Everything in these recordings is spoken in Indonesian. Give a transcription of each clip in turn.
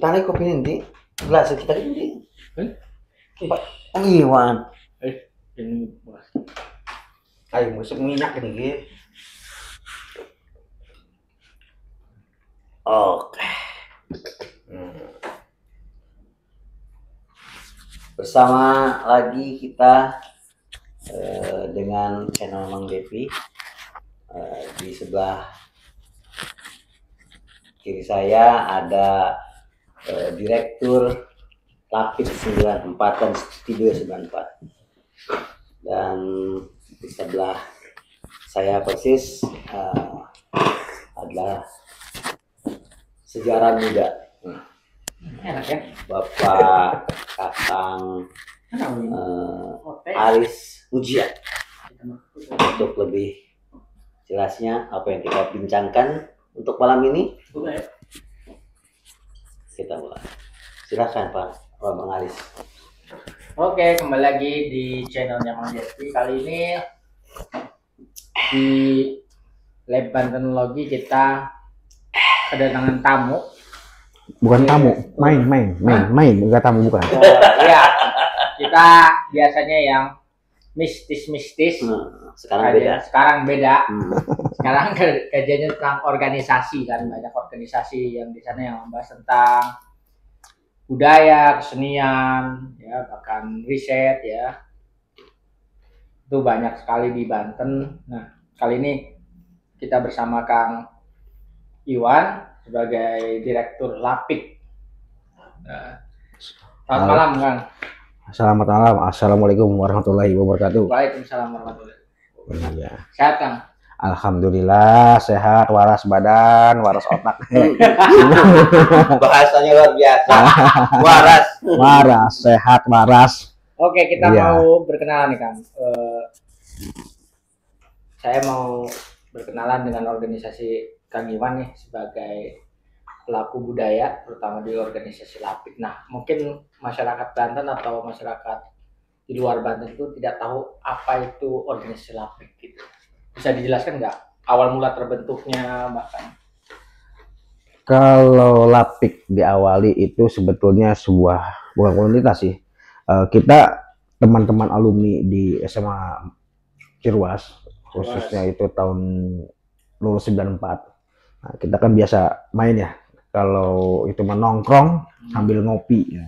Tadi kopi ini gelas kita ini. Pak Iwan. Ini Ayo masuk minyak ini gitu. Oke. Bersama lagi kita dengan channel Mang Devi. Di sebelah kiri saya ada Direktur Lapik 94 dan Studio 94. Dan di sebelah saya persis adalah sejarah muda. enak ya, Bapak Kakang Aris Pujian. Untuk lebih jelasnya apa yang kita bincangkan untuk malam ini, kita mulai. Silakan Pak Bang Aris. Oke, kembali lagi di channelnya Mang Devi. Kali ini di Lab Teknologi kita kedatangan tamu. Bukan tamu, main, enggak tamu bukan. Iya, kita biasanya yang mistis. Sekarang beda. Sekarang kerjanya tentang organisasi kan, banyak organisasi yang di sana yang membahas tentang budaya, kesenian, ya bahkan riset ya. Itu banyak sekali di Banten. Nah, kali ini kita bersama Kang Iwan sebagai Direktur Lapik. Selamat malam, Kang. Selamat malam, assalamualaikum warahmatullahi wabarakatuh. Waalaikumsalam warahmatullahi wabarakatuh. Iya. Sehat, Kang? Alhamdulillah sehat, waras badan, waras otak. Bahasanya luar biasa. Waras, sehat, waras. Oke, kita Iya. mau berkenalan nih, Kang. Saya mau berkenalan dengan organisasi Kang Iwan nih sebagai pelaku budaya, terutama di organisasi Lapik. Nah, mungkin masyarakat Banten atau masyarakat di luar Banten itu tidak tahu apa itu organisasi Lapik gitu. Bisa dijelaskan nggak awal mula terbentuknya bahkan? Kalau Lapik diawali itu sebetulnya sebuah bukan komunitas sih. Kita teman-teman alumni di SMA Cirwas, khususnya itu tahun lulus 94. Nah, kita kan biasa main ya. Kalau itu menongkrong sambil ngopi. Ya.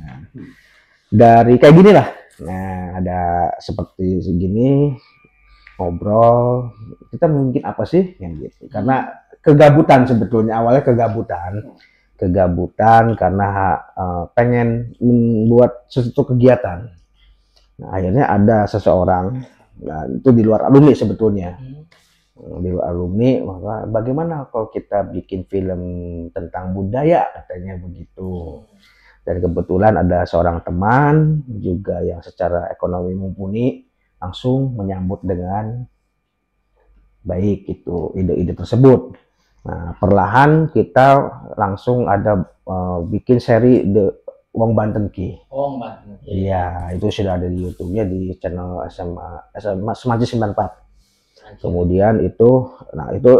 Dari kayak gini lah. Nah, ada seperti segini ngobrol. Kita mungkin apa sih yang gitu? Karena kegabutan sebetulnya awalnya kegabutan karena pengen membuat sesuatu kegiatan. Nah, akhirnya ada seseorang, nah, itu di luar alumni sebetulnya. Di luar alumni, maka bagaimana kalau kita bikin film tentang budaya, katanya begitu. Dan kebetulan ada seorang teman juga yang secara ekonomi mumpuni langsung menyambut dengan baik itu ide-ide tersebut. Nah, perlahan kita langsung ada bikin seri The Wong Banten Ki. Oh, Mbak. Iya, itu sudah ada di YouTube-nya di channel SMA Semaji 94. Kemudian itu, nah itu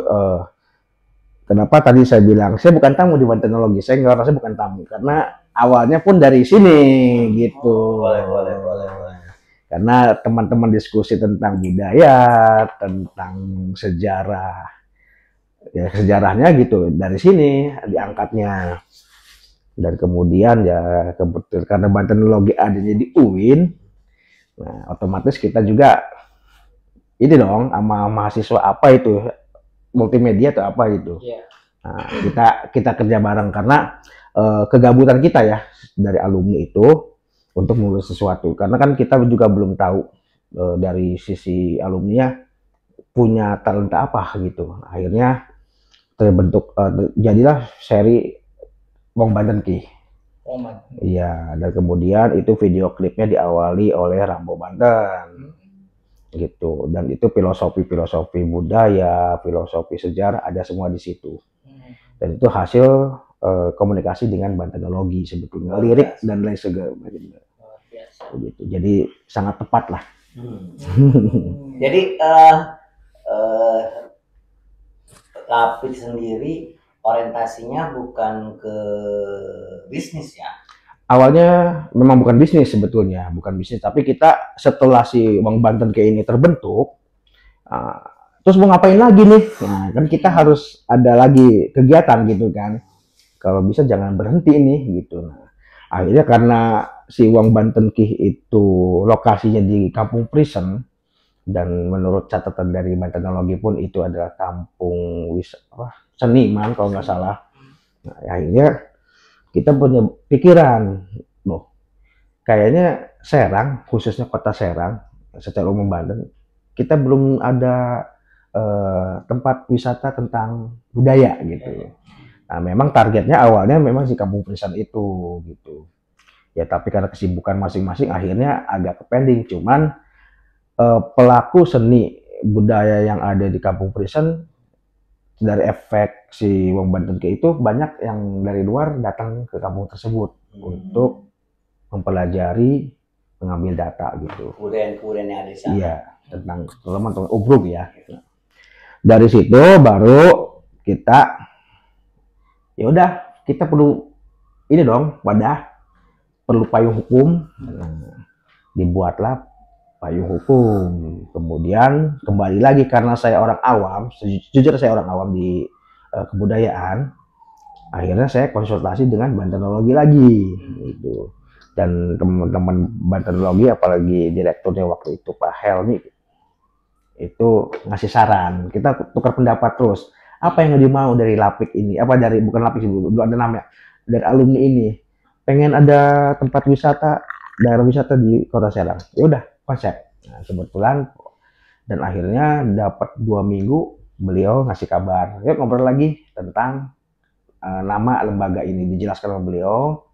kenapa tadi saya bilang saya bukan tamu di Banten Teknologi, saya ngerasa bukan tamu karena awalnya pun dari sini gitu. Boleh. Karena teman-teman diskusi tentang budaya, tentang sejarah, ya sejarahnya gitu dari sini diangkatnya. Dan kemudian ya kebetulan karena Banten Teknologi adanya di UIN, nah otomatis kita juga ini dong sama mahasiswa apa itu multimedia atau apa itu. Yeah. Nah, kita kerja bareng karena kegabutan kita ya dari alumni itu untuk menulis sesuatu. Karena kan kita juga belum tahu dari sisi alumni punya talenta apa gitu. Akhirnya terbentuk jadilah seri Wong Banten Ki. Oh, Mbak. Iya, dan kemudian itu video klipnya diawali oleh Rambo Banten. Gitu, dan itu filosofi budaya, filosofi sejarah ada semua di situ. Dan itu hasil komunikasi dengan Banten Teknologi sebetulnya, lirik dan lain sebagainya. Gitu. Jadi sangat tepat lah. Jadi Lapik sendiri orientasinya bukan ke bisnis ya? Awalnya memang bukan bisnis sebetulnya, bukan bisnis, tapi kita setelah si Uang Banten kayak ini terbentuk, uh, terus mau ngapain lagi nih? Nah, kan kita harus ada lagi kegiatan gitu kan. Kalau bisa jangan berhenti nih gitu. Nah, akhirnya karena si Uang Banten Kih itu lokasinya di Kampung Prison, dan menurut catatan dari Bantenologi pun itu adalah kampung seniman kalau nggak salah. Nah, akhirnya kita punya pikiran, loh, kayaknya Serang, khususnya kota Serang, secara umum Banten, kita belum ada tempat wisata tentang budaya gitu. Nah, memang targetnya awalnya memang si Kampung Prison itu gitu. Ya, tapi karena kesibukan masing-masing akhirnya agak kepending. Cuman pelaku seni budaya yang ada di Kampung Prison dari efek si Uang Banten Kih itu banyak yang dari luar datang ke kampung tersebut untuk mempelajari, mengambil data gitu. Kebudayaan yang ada di sana. Iya, tentang terutama tentang Ubruk ya. Dari situ baru kita ya udah kita perlu ini dong wadah, perlu payung hukum. Nah, dibuatlah payung hukum. Kemudian kembali lagi karena saya orang awam, jujur saya orang awam di kebudayaan, akhirnya saya konsultasi dengan Bantenologi lagi gitu. Dan teman-teman Bantenologi apalagi direkturnya waktu itu Pak Helmi itu ngasih saran, kita tukar pendapat terus. Apa yang dimau dari Lapik ini? Apa dari bukan Lapik dulu ada namanya, dari alumni ini. Pengen ada tempat wisata, daerah wisata di Kota Serang. Ya udah konsep. Nah, kebetulan dan akhirnya dapat 2 minggu beliau ngasih kabar, yuk ngobrol lagi tentang nama lembaga ini, dijelaskan sama beliau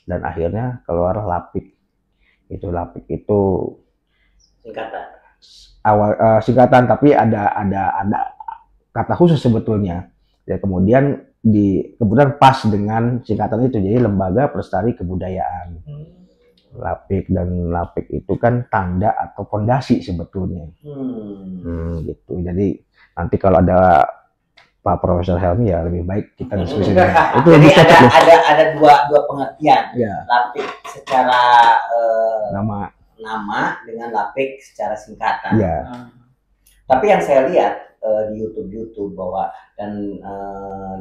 dan akhirnya keluar Lapik. Lapik itu Singkatan. Awal singkatan tapi ada kata khusus sebetulnya. Ya kemudian kemudian pas dengan singkatan itu jadi Lembaga Pelestari Kebudayaan. Lapik, dan Lapik itu kan tanda atau fondasi sebetulnya. Gitu. Jadi nanti kalau ada Pak Profesor Helmi ya lebih baik kita diskusi. Itu jadi ada dua pengertian. Ya. Lapik secara nama dengan Lapik secara singkatan. Ya. Tapi yang saya lihat di YouTube bahwa dan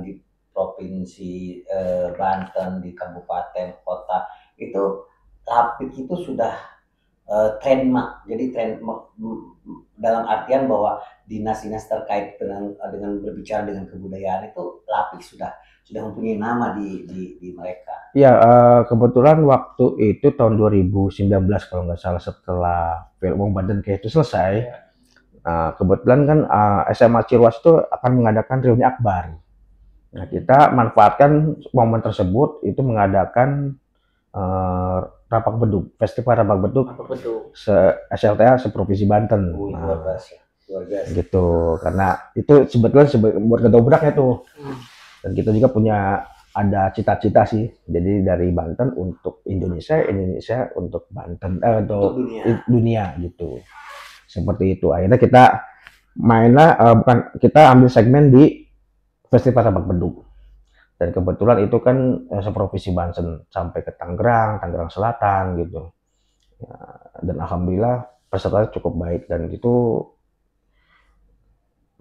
di provinsi Banten, di kabupaten kota itu Lapik itu sudah trademark. Jadi trademark dalam artian bahwa dinas-dinas terkait dengan berbicara dengan kebudayaan itu Lapik sudah mempunyai nama di mereka. Ya, kebetulan waktu itu tahun 2019 kalau nggak salah setelah Uang Banten Kih itu selesai. Nah, kebetulan kan SMA Cirwas itu akan mengadakan reuni akbar. Nah, kita manfaatkan momen tersebut itu mengadakan Rapak Bedug, Festival Rapak Bedug SLTA seprovinsi Banten. Luar biasa. Gitu, karena itu sebetulnya buat kedobraknya tuh. Dan kita juga punya ada cita-cita sih, jadi dari Banten untuk Indonesia untuk Banten untuk dunia gitu. Seperti itu. Akhirnya kita kita ambil segmen di Festival Rapak Bedug. Dan kebetulan itu kan seprovinsi Banten sampai ke Tangerang Selatan gitu. Ya, dan alhamdulillah pesertanya cukup baik dan itu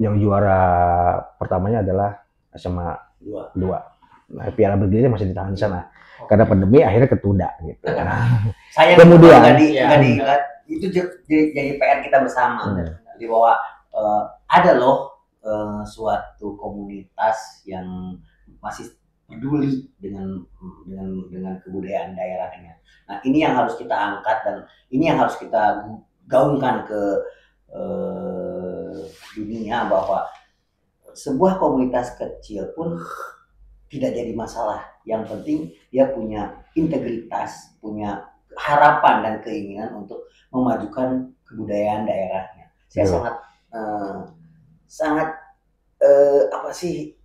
yang juara pertamanya adalah SMA 2. Nah, piala bergiliran masih ditahan di sana. Karena pandemi akhirnya ketunda gitu. Saya kemudian itu jadi PR kita bersama. Jadi bahwa ada loh suatu komunitas yang masih peduli dengan kebudayaan daerahnya. Nah, ini yang harus kita angkat dan ini yang harus kita gaungkan ke dunia bahwa sebuah komunitas kecil pun tidak jadi masalah. Yang penting dia punya integritas, punya harapan dan keinginan untuk memajukan kebudayaan daerahnya. Saya sangat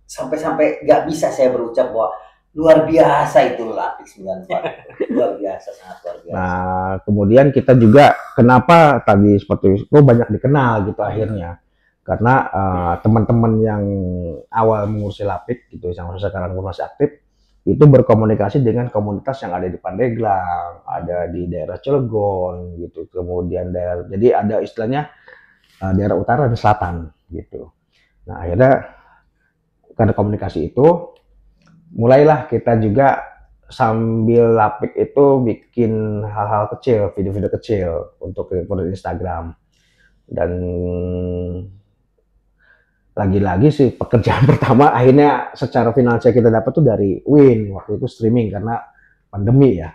sampai nggak bisa saya berucap bahwa luar biasa itu Lapik 94. Luar biasa, sangat luar biasa. Nah, kemudian kita juga kenapa tadi seperti itu banyak dikenal gitu akhirnya. Karena teman-teman yang awal mengurusi Lapik gitu, yang sekarang masih aktif, itu berkomunikasi dengan komunitas yang ada di Pandeglang, ada di daerah Cilegon gitu, kemudian daerah, jadi ada istilahnya daerah utara dan selatan gitu. Nah akhirnya karena komunikasi itu, mulailah kita juga sambil Lapik itu bikin hal-hal kecil, video-video kecil untuk Instagram. Dan lagi-lagi sih pekerjaan pertama akhirnya secara finansial kita dapat tuh dari Win, waktu itu streaming karena pandemi ya.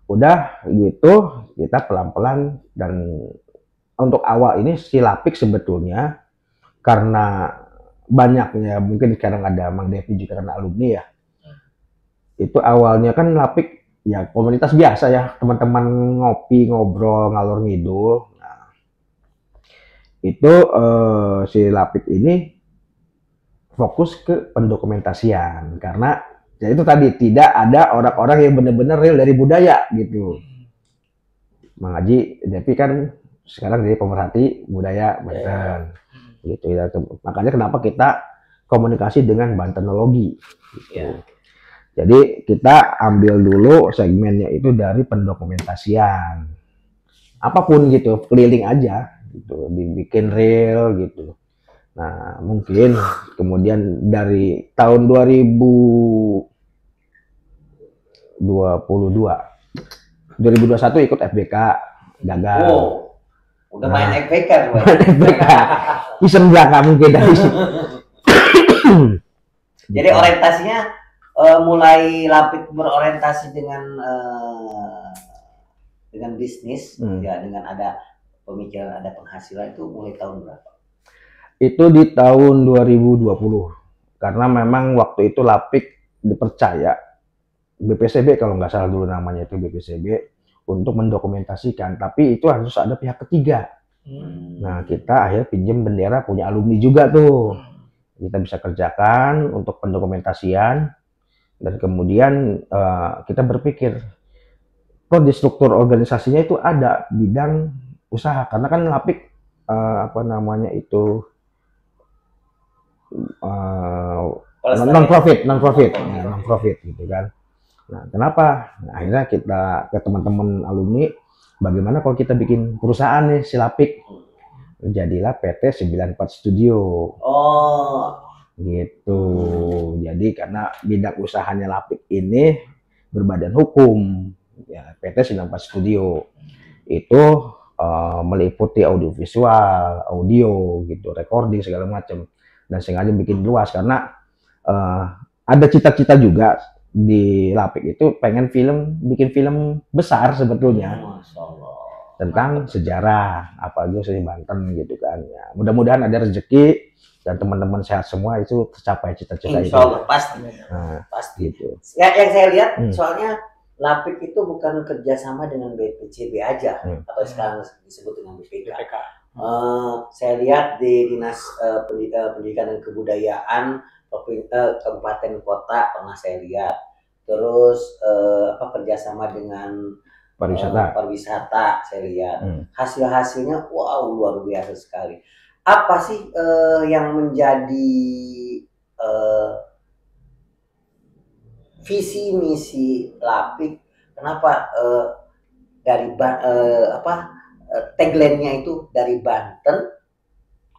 Udah gitu kita pelan-pelan, dan untuk awal ini si Lapik sebetulnya karena banyaknya, mungkin sekarang ada Mang Devi juga karena alumni ya. Itu awalnya kan Lapik ya komunitas biasa ya, teman-teman ngopi, ngobrol, ngalor ngidul. Nah, itu si Lapik ini fokus ke pendokumentasian karena ya itu tadi tidak ada orang-orang yang benar-benar real dari budaya gitu. Mang Haji Devi kan sekarang jadi pemerhati budaya Banten gitu ya. Makanya kenapa kita komunikasi dengan Bantenologi gitu. Jadi kita ambil dulu segmennya itu dari pendokumentasian, apapun gitu, keliling aja gitu, dibikin real gitu. Nah mungkin kemudian dari tahun 2021 ikut FBK, gagal. Oh, udah main FBK gue. FBK iseng belaka mungkin dari situ. Jadi orientasinya mulai Lapik berorientasi dengan bisnis, ya, dengan ada pemikiran, ada penghasilan itu mulai tahun berapa? Itu di tahun 2020 karena memang waktu itu Lapik dipercaya BPCB, kalau nggak salah dulu namanya itu BPCB, untuk mendokumentasikan, tapi itu harus ada pihak ketiga. Nah kita akhirnya pinjam bendera punya alumni juga tuh, kita bisa kerjakan untuk pendokumentasian. Dan kemudian kita berpikir kok di struktur organisasinya itu ada bidang usaha, karena kan Lapik apa namanya itu non profit gitu kan. Nah kenapa? Nah, akhirnya kita ke teman-teman alumni, bagaimana kalau kita bikin perusahaan nih si Lapik, jadilah PT 94 Studio. Oh Gitu. Jadi karena bidang usahanya Lapik ini berbadan hukum ya, PT 94 Studio itu meliputi audiovisual, audio gitu, recording segala macam, dan sengaja bikin luas karena ada cita-cita juga di Lapik itu pengen bikin film besar sebetulnya. Masya Allah. Tentang sejarah apa aja sih Banten gitu kan ya. Mudah-mudahan ada rezeki dan teman-teman sehat semua, itu tercapai cita-cita itu. Insya Allah pasti. Nah, pasti. Gitu. Ya, yang saya lihat soalnya Lapik itu bukan kerjasama dengan BPCB aja, atau sekarang disebut dengan BPK. Saya lihat di Dinas Pendidikan dan Kebudayaan Kabupaten Kota pernah saya lihat. Terus kerjasama dengan pariwisata saya lihat. Hasil-hasilnya wow luar biasa sekali. Apa sih yang menjadi visi misi Lapik? Kenapa dari tagline-nya itu dari Banten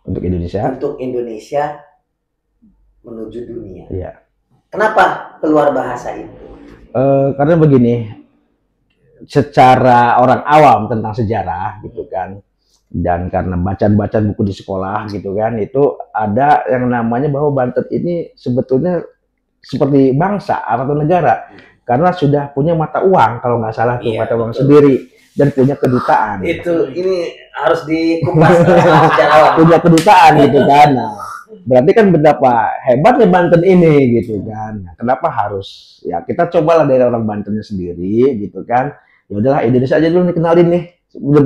untuk Indonesia menuju dunia? Iya. Kenapa keluar bahasa itu? Karena begini, secara orang awam tentang sejarah gitu kan, dan karena bacaan buku di sekolah gitu kan, itu ada yang namanya bahwa Banten ini sebetulnya seperti bangsa atau negara karena sudah punya mata uang, kalau nggak salah tuh, mata uang sendiri, dan punya kedutaan. Itu ini harus dikupas sejarawan. Punya kedutaan gitu kan. Nah, berarti kan betapa hebatnya Banten ini gitu kan. Nah, kenapa harus ya kita cobalah dari orang Bantennya sendiri gitu kan. Ya udahlah Indonesia aja dulu nih, kenalin nih.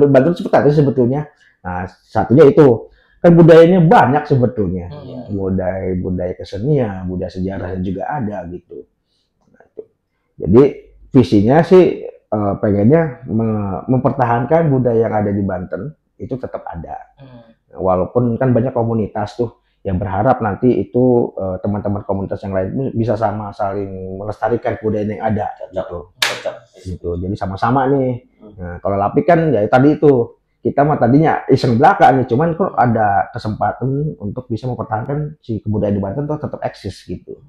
Banten seperti apa sebetulnya. Nah, satunya itu kan budayanya banyak sebetulnya. Budaya kesenian, budaya sejarahnya juga ada gitu. Nah, itu. Jadi visinya sih pengennya mempertahankan budaya yang ada di Banten itu tetap ada. walaupun kan banyak komunitas tuh yang berharap nanti itu teman-teman komunitas yang lain itu bisa sama saling melestarikan kebudayaan yang ada gitu. Jadi sama-sama nih. Nah, kalau Lapik kan ya tadi itu kita mah tadinya iseng belaka nih, cuman kok ada kesempatan untuk bisa mempertahankan si kebudayaan di Banten tuh tetap eksis gitu.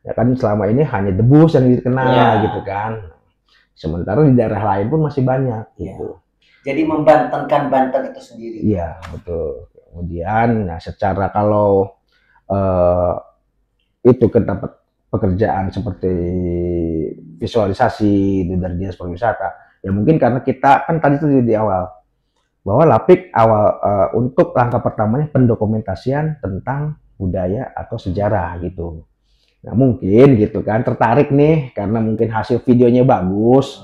Ya kan selama ini hanya debus yang dikenal gitu kan. Sementara di daerah lain pun masih banyak gitu. Jadi membantenkan Banten itu sendiri. Iya, betul. Kemudian nah secara kalau itu kita dapat pekerjaan seperti visualisasi dari dinas pariwisata, ya mungkin karena kita kan tadi itu di awal bahwa Lapik awal untuk langkah pertamanya pendokumentasian tentang budaya atau sejarah gitu. Nah mungkin gitu kan tertarik nih karena mungkin hasil videonya bagus,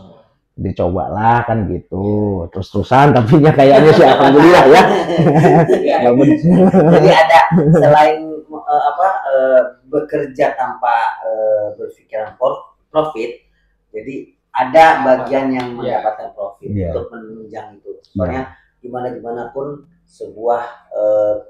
dicobalah kan gitu, terus-terusan tapi kayaknya sih alhamdulillah ya. Jadi ada selain bekerja tanpa berpikiran profit, jadi ada bagian yang mendapatkan profit untuk menunjang itu. Soalnya gimana pun sebuah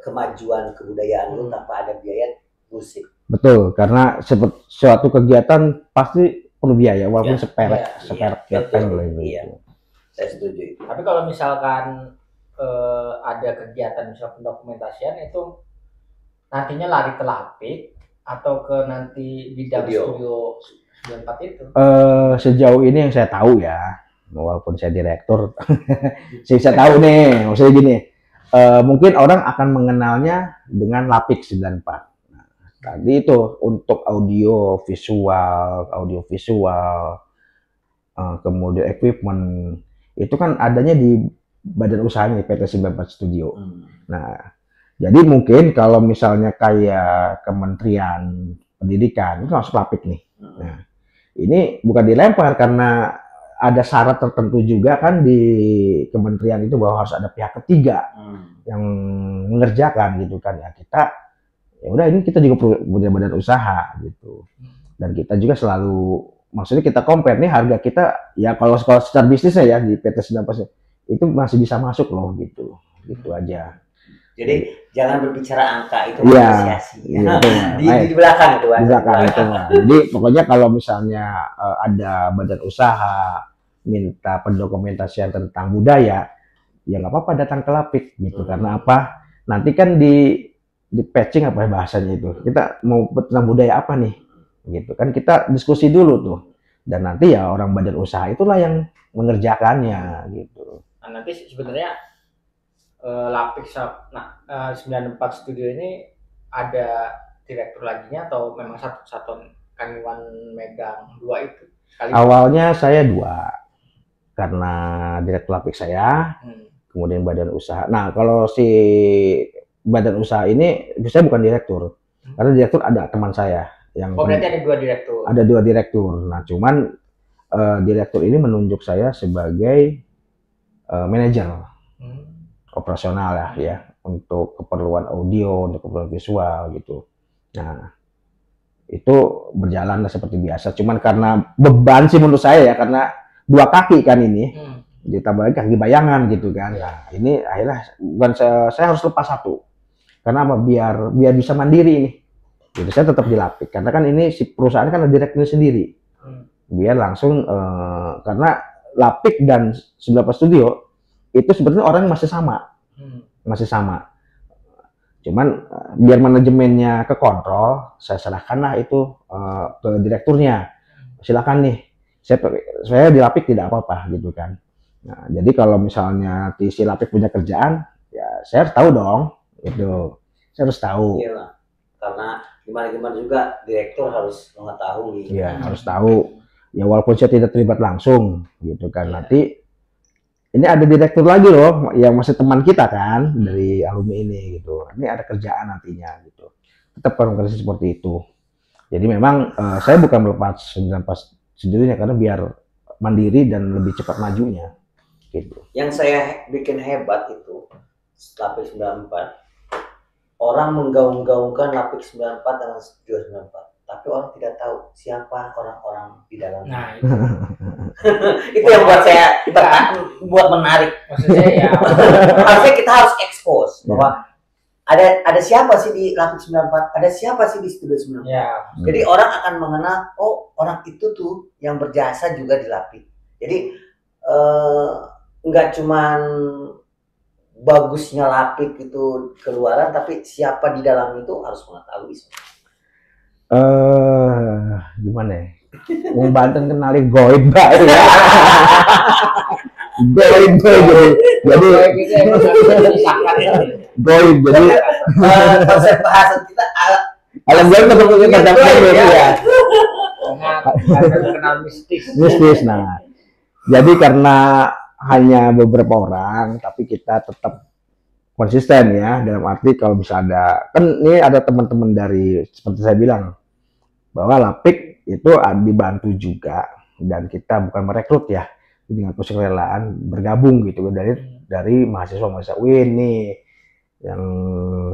kemajuan kebudayaan itu tanpa ada biaya musik. Betul, karena suatu kegiatan pasti perlu biaya walaupun seperek Iya, saya setuju. Tapi kalau misalkan ada kegiatan misal pendokumentasian itu nantinya lari ke Lapik atau ke nanti bidang studio 94 itu? Sejauh ini yang saya tahu ya, walaupun saya direktur, saya tahu nih, maksudnya gini, mungkin orang akan mengenalnya dengan Lapik 94. Tadi itu untuk audio visual, kemudian equipment itu kan adanya di badan usahanya PT 94 Studio. Nah, jadi mungkin kalau misalnya kayak Kementerian Pendidikan itu masuk Lapik nih. Nah, ini bukan dilempar karena ada syarat tertentu juga kan di kementerian itu bahwa harus ada pihak ketiga yang mengerjakan gitu kan ya kita. Ya udah ini kita juga punya badan usaha gitu dan kita juga selalu maksudnya kita compare nih harga kita ya kalau secara bisnisnya ya di PT 19 itu masih bisa masuk loh gitu aja. Jadi jangan berbicara angka itu apresiasi di belakang itu di belakang itu jadi pokoknya kalau misalnya ada badan usaha minta pendokumentasian tentang budaya ya nggak apa-apa datang ke Lapik gitu karena apa nanti kan di patching apa bahasanya itu kita mau tentang budaya apa nih gitu kan kita diskusi dulu tuh dan nanti ya orang badan usaha itulah yang mengerjakannya gitu. Nah, nanti sebenarnya Lapik 94 Studio ini ada direktur laginya atau memang satu Kang Iwan megang dua itu? Awalnya saya dua karena direktur Lapik saya kemudian badan usaha. Nah kalau si badan usaha ini saya bukan direktur karena direktur ada teman saya yang berarti ada dua direktur. Nah cuman direktur ini menunjuk saya sebagai manajer operasional ya untuk keperluan audio untuk keperluan visual gitu. Nah itu berjalan seperti biasa cuman karena beban sih menurut saya ya karena dua kaki kan ini ditambah lagi kaki bayangan gitu kan. Nah ini akhirnya bukan saya harus lepas satu karena apa biar bisa mandiri ini jadi saya tetap di Lapik karena kan ini si perusahaan kan ada direkturnya sendiri biar langsung karena Lapik dan 19 Studio itu sebetulnya orang masih sama cuman biar manajemennya ke kontrol saya serahkanlah itu ke direkturnya silakan nih saya di Lapik tidak apa-apa gitu kan. Nah jadi kalau misalnya si Lapik punya kerjaan ya saya harus tahu dong itu saya harus tahu. Iyalah. Karena gimana juga direktur harus mengetahui. Iya harus tahu. Ya walaupun saya tidak terlibat langsung gitu kan nanti ini ada direktur lagi loh yang masih teman kita kan dari alumni ini gitu. Ini ada kerjaan nantinya gitu. Tetap komunikasi seperti itu. Jadi memang saya bukan melepas 19 sendirinya karena biar mandiri dan lebih cepat majunya gitu. Yang saya bikin hebat itu Lapik 94 orang menggaung-gaungkan Lapik 94 dengan Studio 94 tapi orang tidak tahu siapa orang-orang di dalamnya. Itu yang buat saya buat menarik. Maksudnya ya harusnya kita harus expose bahwa ada siapa sih di Lapik 94? Ada siapa sih di Studio 94? Ya. Jadi orang akan mengenal, oh orang itu tuh yang berjasa juga di Lapik. Jadi nggak cuman bagusnya Lapik itu keluaran, tapi siapa di dalam itu harus mengetahui. Gimana ya? Wong Banten kenali goib bae ya. Goib jadi goib jadi konsep bahasa kita alam goib tetap kita dapat ya. Kenal mistis. Nah, jadi karena hanya beberapa orang, tapi kita tetap konsisten ya, dalam arti kalau bisa ada, kan ini ada teman-teman dari, seperti saya bilang, bahwa Lapik itu dibantu juga, dan kita bukan merekrut ya, dengan kesurelaan bergabung gitu, dari mahasiswa-mahasiswa UIN nih, yang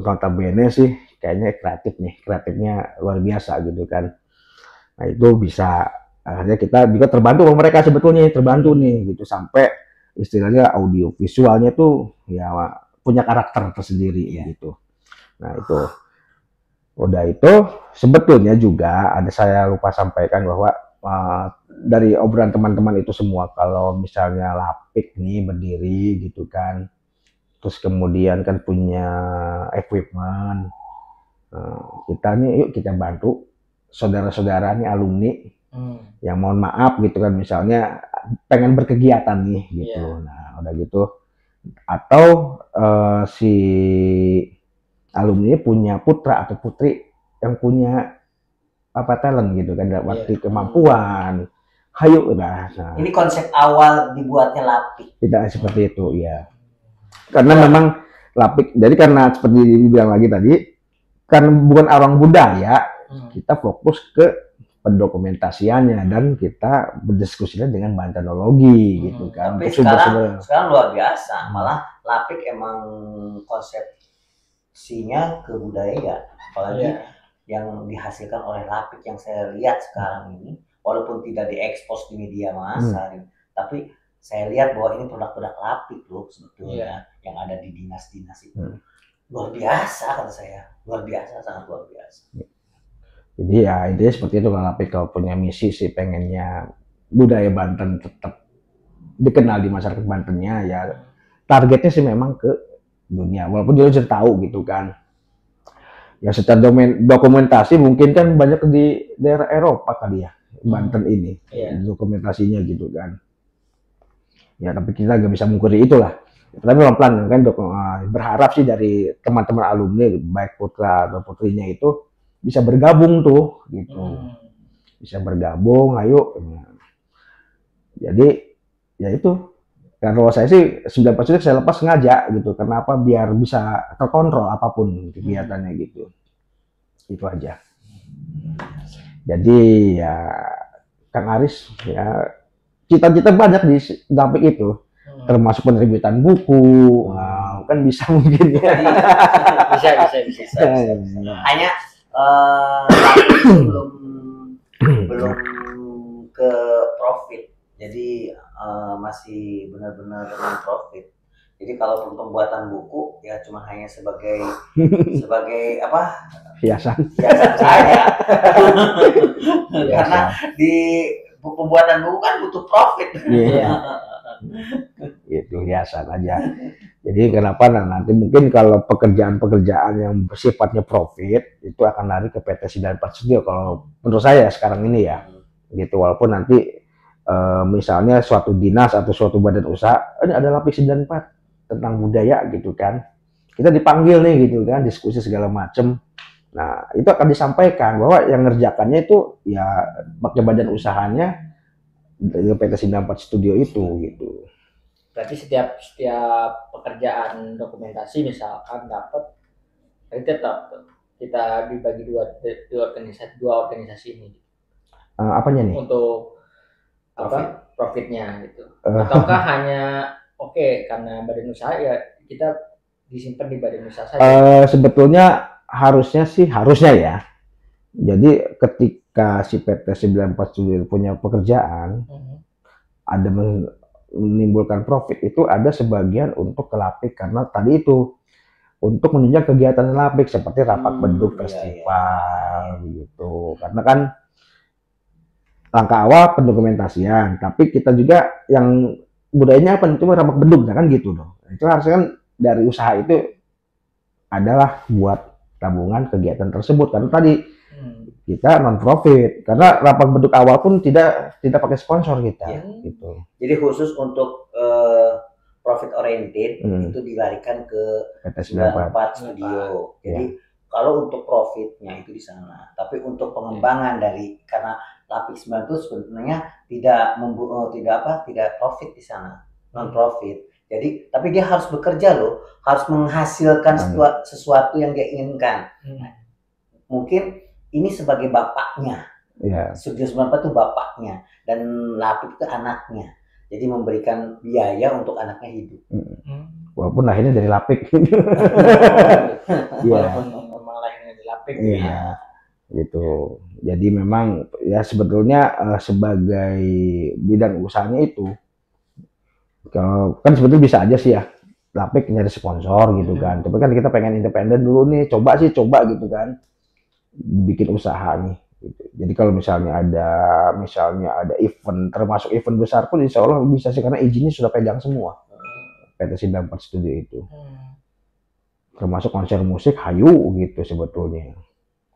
notabene sih kayaknya kreatifnya luar biasa gitu kan. Nah itu bisa, akhirnya kita juga terbantu sama mereka sebetulnya, terbantu nih gitu, sampai istilahnya audio visualnya tuh ya punya karakter tersendiri ya gitu. Nah itu udah, itu sebetulnya juga ada, saya lupa sampaikan bahwa dari obrolan teman-teman itu semua, kalau misalnya Lapik nih berdiri gitu kan, terus kemudian kan punya equipment, kita nih yuk kita bantu saudara-saudara nih alumni yang mohon maaf gitu kan, misalnya pengen berkegiatan nih gitu. Nah udah gitu, atau si alumni punya putra atau putri yang punya talent gitu kan, dalam arti kemampuan, hayu udah. Nah, ini konsep awal dibuatnya Lapik. Tidak seperti itu ya, karena memang Lapik, jadi karena seperti dibilang lagi tadi, kan bukan orang budaya, kita fokus ke pendokumentasiannya dan kita berdiskusinya dengan bahan teknologi gitu kan. Tapi sekarang luar biasa, malah Lapik emang konsepsinya ke budaya, apalagi yang dihasilkan oleh Lapik yang saya lihat sekarang ini, walaupun tidak diekspos di media massa, tapi saya lihat bahwa ini produk-produk Lapik loh sebetulnya, yang ada di dinas-dinas itu. Luar biasa kata saya, luar biasa, sangat luar biasa. Jadi ya intinya seperti itu, kalau Lapik kalau punya misi sih pengennya budaya Banten tetap dikenal di masyarakat Bantennya ya. Targetnya sih memang ke dunia, walaupun dia sudah tahu gitu kan. Ya secara dokumentasi mungkin kan banyak di daerah Eropa kali ya, Banten ini dokumentasinya gitu kan. Ya tapi kita nggak bisa mengukur itulah. Tapi pelan-pelan kan berharap sih dari teman-teman alumni, baik putra atau putrinya itu bisa bergabung tuh gitu, bisa bergabung, ayo. Jadi ya itu, kalau saya sih 9% saya lepas sengaja gitu, kenapa, biar bisa terkontrol apapun kegiatannya gitu, itu aja. Jadi ya Kang Aris ya, cita-cita banyak di Lapik itu, termasuk penerbitan buku, kan bisa mungkin ya. Bisa. Hanya belum ke profit, jadi masih benar-benar non profit. Jadi kalaupun pembuatan buku ya cuma hanya sebagai apa, hiasan saja. Karena di pembuatan buku kan butuh profit. Itu hiasan aja. Jadi kenapa nanti mungkin kalau pekerjaan-pekerjaan yang sifatnya profit itu akan lari ke PT 94 Studio kalau menurut saya sekarang ini ya gitu. Walaupun nanti misalnya suatu dinas atau suatu badan usaha, ini ada Lapik 94 tentang budaya gitu kan, kita dipanggil nih gitu kan, diskusi segala macem. Nah itu akan disampaikan bahwa yang ngerjakannya itu ya pakai badan usahanya dari PT 94 Studio itu gitu. Berarti setiap pekerjaan dokumentasi misalkan dapat, tetap kita dibagi dua organisasi ini. Apanya nih? Untuk profitnya gitu. Ataukah hanya karena badan usaha ya kita disimpan di badan usaha saja? Sebetulnya harusnya ya. Jadi ketika si PT 94 Studio punya pekerjaan, ada menimbulkan profit, itu ada sebagian untuk ke Lapik, karena tadi itu untuk menunjang kegiatan Lapik seperti rapat beduk Iya, festival gitu. Karena kan langkah awal pendokumentasian, tapi kita juga yang budayanya apa? Cuma rapat beduk, kan gitu loh. Itu harusnya kan dari usaha itu adalah buat tabungan kegiatan tersebut. Karena tadi kita non profit, karena rapat beduk awal pun tidak pakai sponsor kita, gitu. Jadi khusus untuk profit oriented itu dilarikan ke PT 94 Studio. Jadi kalau untuk profitnya itu di sana, tapi untuk pengembangan dari karena Lapik 9 itu sebenarnya tidak profit di sana, non profit. Jadi tapi dia harus bekerja loh, harus menghasilkan sesuatu yang dia inginkan. Mungkin ini sebagai bapaknya. Studio 94 itu bapaknya dan Lapik itu anaknya. Jadi memberikan biaya untuk anaknya hidup. Walaupun lahirnya dari Lapik. Walaupun memang lahirnya dari Lapik. Iya, gitu. Jadi memang ya sebetulnya sebagai bidang usahanya itu, kalau kan sebetulnya bisa aja sih ya Lapik nyari sponsor gitu kan. Tapi kan kita pengen independen dulu nih, coba gitu kan, bikin usaha nih. Gitu. Jadi kalau misalnya ada event, termasuk event besar pun insya Allah bisa sih, karena izinnya sudah pegang semua PT 94 Studio itu. Termasuk konser musik, hayu gitu sebetulnya.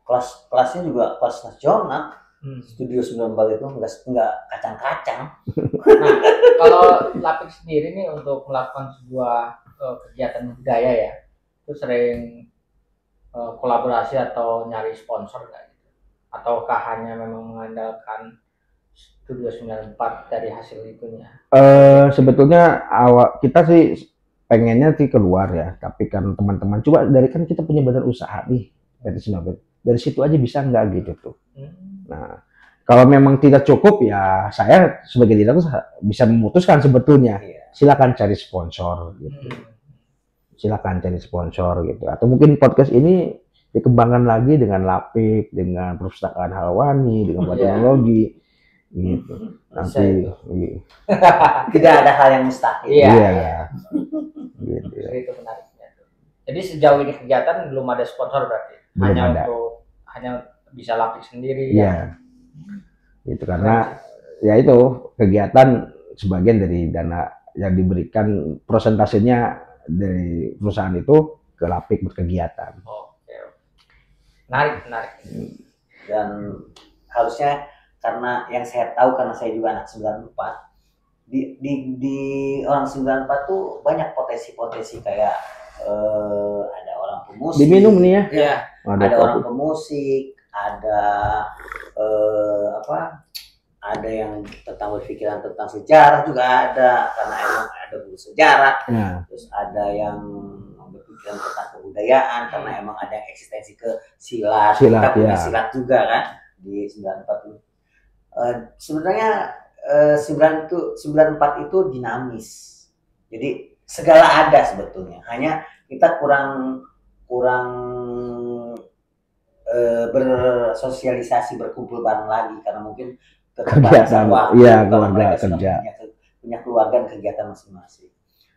Kelasnya juga kelas nasional. Studio 94 itu enggak kacang-kacang. Nah, kalau Lapik sendiri nih untuk melakukan sebuah kegiatan budaya ya, itu sering kolaborasi atau nyari sponsor nggak? Ataukah hanya memang mengandalkan Studio 94 dari hasil itunya? Sebetulnya kita sih pengennya sih keluar ya, tapi kan teman-teman coba dari kan kita punya badan usaha nih PT 94, dari situ aja bisa nggak gitu tuh. Nah kalau memang tidak cukup ya saya sebagai direktur bisa memutuskan sebetulnya silakan cari sponsor gitu. Silakan cari sponsor gitu, atau mungkin podcast ini dikembangkan lagi dengan Lapik, dengan perpustakaan Halwani, dengan teknologi gitu. Nanti tidak ada hal yang mustahil. Iya. Gitu. Itu menariknya. Jadi sejauh ini kegiatan belum ada sponsor berarti. Hanya bisa Lapik sendiri. Iya. Itu karena ya itu kegiatan sebagian dari dana yang diberikan, prosentasenya dari perusahaan itu ke Lapik berkegiatan. Menarik. Dan harusnya, karena yang saya tahu, karena saya juga anak 94, di orang 94 tuh banyak potensi kayak ada orang pemusik. Diminum nih ya. Ada orang pemusik, ada ada yang berpikiran tentang sejarah juga ada, karena emang ada guru sejarah. Terus ada yang berpikiran tentang kebudayaan, karena emang ada eksistensi ke silat. Kita punya silat juga kan di 94 itu. Sebenarnya 94 itu dinamis. Jadi segala ada sebetulnya. Hanya kita kurang bersosialisasi, berkumpul bareng lagi, karena mungkin kegiatan keluarga kerja, punya keluarga dan kegiatan masing-masing.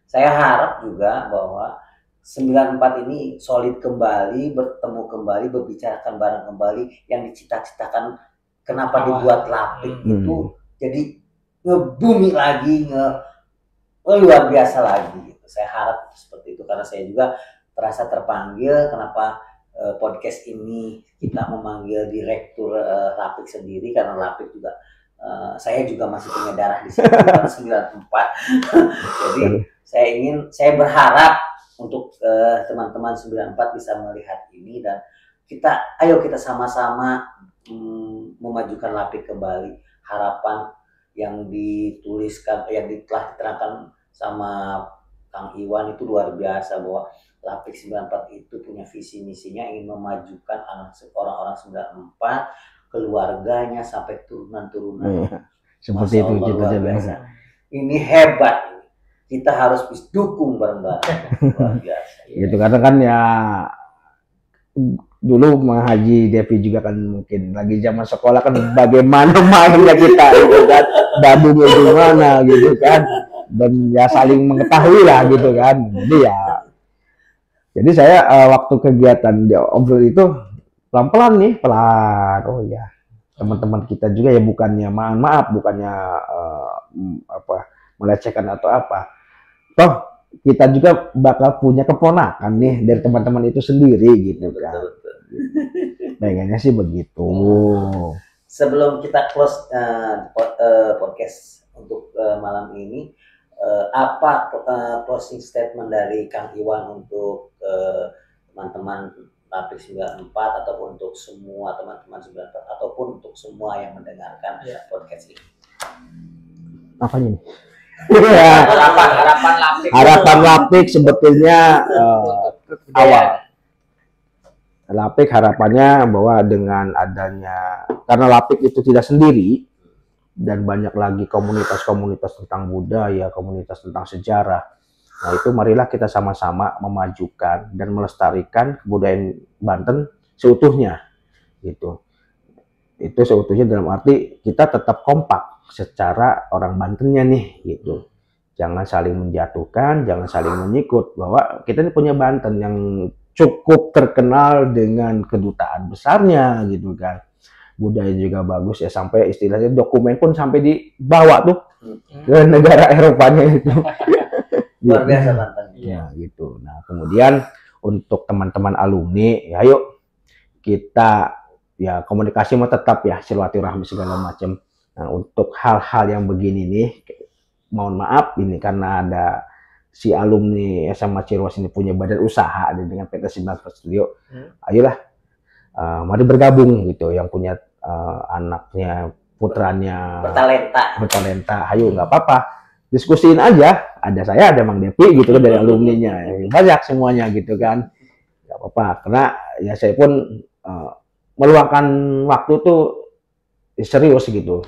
Saya harap juga bahwa 94 ini solid kembali, bertemu kembali, berbicarakan bareng kembali yang dicita-citakan kenapa dibuat Lapik itu jadi ngebumi lagi, luar biasa lagi gitu. Saya harap seperti itu, karena saya juga terasa terpanggil. Kenapa podcast ini kita memanggil direktur Lapik sendiri, karena Lapik juga saya juga masih punya darah di sini, 94. Jadi saya berharap untuk teman-teman 94 bisa melihat ini, dan ayo kita sama-sama memajukan Lapik kembali. Harapan yang dituliskan, yang telah diterangkan sama Kang Iwan itu luar biasa, bahwa Lapik 94 itu punya visi misinya ingin memajukan orang-orang 94, keluarganya sampai turunan-turunan. Seperti itu cita-cita. Ini hebat. Kita harus dukung bareng-bareng. Luar biasa. Gitu, karena kan ya dulu Mang Haji Devi juga kan mungkin lagi zaman sekolah kan bagaimana mainnya kita gitu kan, badunya gimana gitu kan, dan ya saling mengetahui lah gitu kan. Jadi ya Jadi saya waktu kegiatan di Obrol itu pelan-pelan nih, pelan. Oh ya, teman-teman kita juga ya bukannya maaf, bukannya apa melecehkan atau apa. Toh kita juga bakal punya keponakan nih dari teman-teman itu sendiri gitu kan. Pengennya sih begitu. Sebelum kita close podcast untuk malam ini, apa closing statement dari Kang Iwan untuk teman-teman Lapik 94 ataupun untuk semua teman-teman 94 ataupun untuk semua yang mendengarkan podcast ini? Apanya nih? harapan Lapik. Harapan Lapik sebetulnya awal. Lapik harapannya bahwa dengan adanya, karena Lapik itu tidak sendiri dan banyak lagi komunitas-komunitas tentang budaya, komunitas tentang sejarah. Nah itu marilah kita sama-sama memajukan dan melestarikan kebudayaan Banten seutuhnya gitu. Itu seutuhnya dalam arti kita tetap kompak secara orang Bantennya nih gitu. Jangan saling menjatuhkan, jangan saling menyikut, bahwa kita ini punya Banten yang cukup terkenal dengan kedutaan besarnya gitu kan. Budaya juga bagus ya, sampai istilahnya dokumen pun sampai dibawa tuh ke negara Eropanya itu. Luar biasa Banten. Ya gitu. Nah kemudian untuk teman-teman alumni, ya yuk kita ya komunikasi mau tetap ya, silaturahmi segala macam. Nah untuk hal-hal yang begini nih, mohon maaf ini karena ada si alumni SMA Cirwas ini punya badan usaha dengan PT 94 Studio. Ayolah, mari bergabung gitu. Yang punya anaknya, putranya bertalenta, ayo nggak apa-apa, diskusiin aja. Ada saya, ada Mang Depi gitu kan dari alumninya, banyak semuanya gitu kan. Nggak apa-apa, karena ya saya pun meluangkan waktu tuh serius gitu.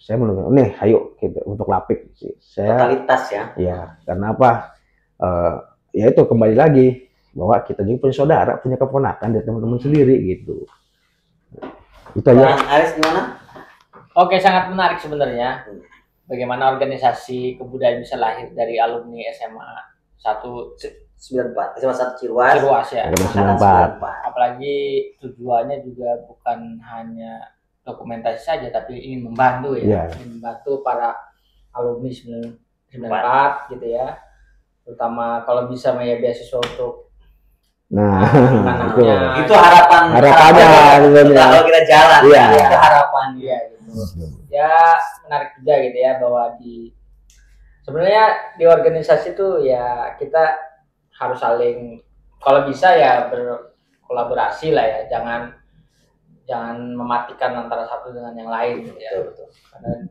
Saya meluangkan, nih ayo gitu, untuk Lapik saya totalitas ya. Ya, karena apa? Ya itu kembali lagi bahwa kita juga punya saudara, punya keponakan dari teman-teman sendiri gitu. Itu aja. Aris gimana? Oke, sangat menarik sebenarnya. Bagaimana organisasi kebudayaan bisa lahir dari alumni SMA 94, SMA 1 Cirwas. Cirwas ya. 94. Apalagi tujuannya juga bukan hanya dokumentasi saja, tapi ingin membantu ya. Ingin membantu para alumni 94 gitu ya. Terutama kalau bisa ya beasiswa untuk itu harapannya kalau kita jalan itu harapannya gitu. Ya menarik juga gitu ya, bahwa sebenarnya di organisasi itu ya kita harus saling, kalau bisa ya berkolaborasi lah ya, jangan mematikan antara satu dengan yang lain gitu ya. Betul.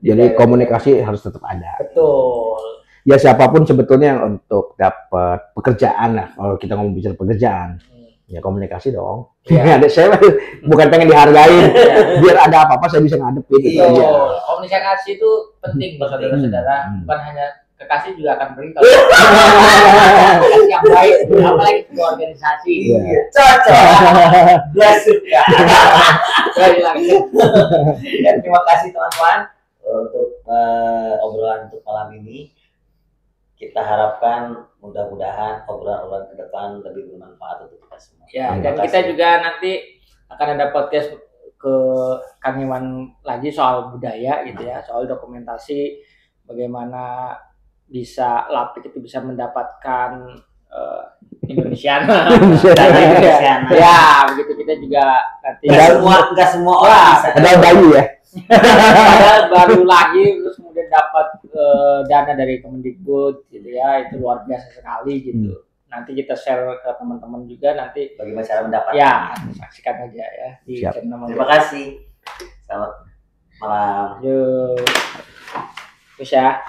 Jadi komunikasi harus tetap ada. Betul. Ya siapapun sebetulnya yang untuk dapat pekerjaan lah, kalau kita ngomong bicara pekerjaan, ya komunikasi dong. Ada saya bukan pengen dihargain, biar ada apa-apa saya bisa ngadepin gitu aja. Komunikasi itu penting saudara-saudara, bukan hanya kekasih juga akan pergi kalau komunikasi yang baik, apalagi sebuah organisasi. Cocok. Ya. Dan terima kasih teman-teman untuk obrolan untuk malam ini. Kita harapkan mudah-mudahan obrolan-obrolan ke depan lebih bermanfaat untuk kita semua. Ya, dan kita juga nanti akan ada podcast ke Kang Iwan lagi soal budaya gitu ya, soal dokumentasi bagaimana bisa Lapik itu bisa mendapatkan Indonesiana. Ya, begitu kita juga nanti. Enggak semua orang bisa. Ada bayi ya. Padahal baru lahir terus kemudian dapat dana dari Kemendikbud gitu ya, itu luar biasa sekali gitu. Nanti kita share ke teman-teman juga nanti bagaimana cara mendapatkan. Ya, saksikan aja ya di channel. Terima kasih. Selamat malam. Yuk. Terus ya.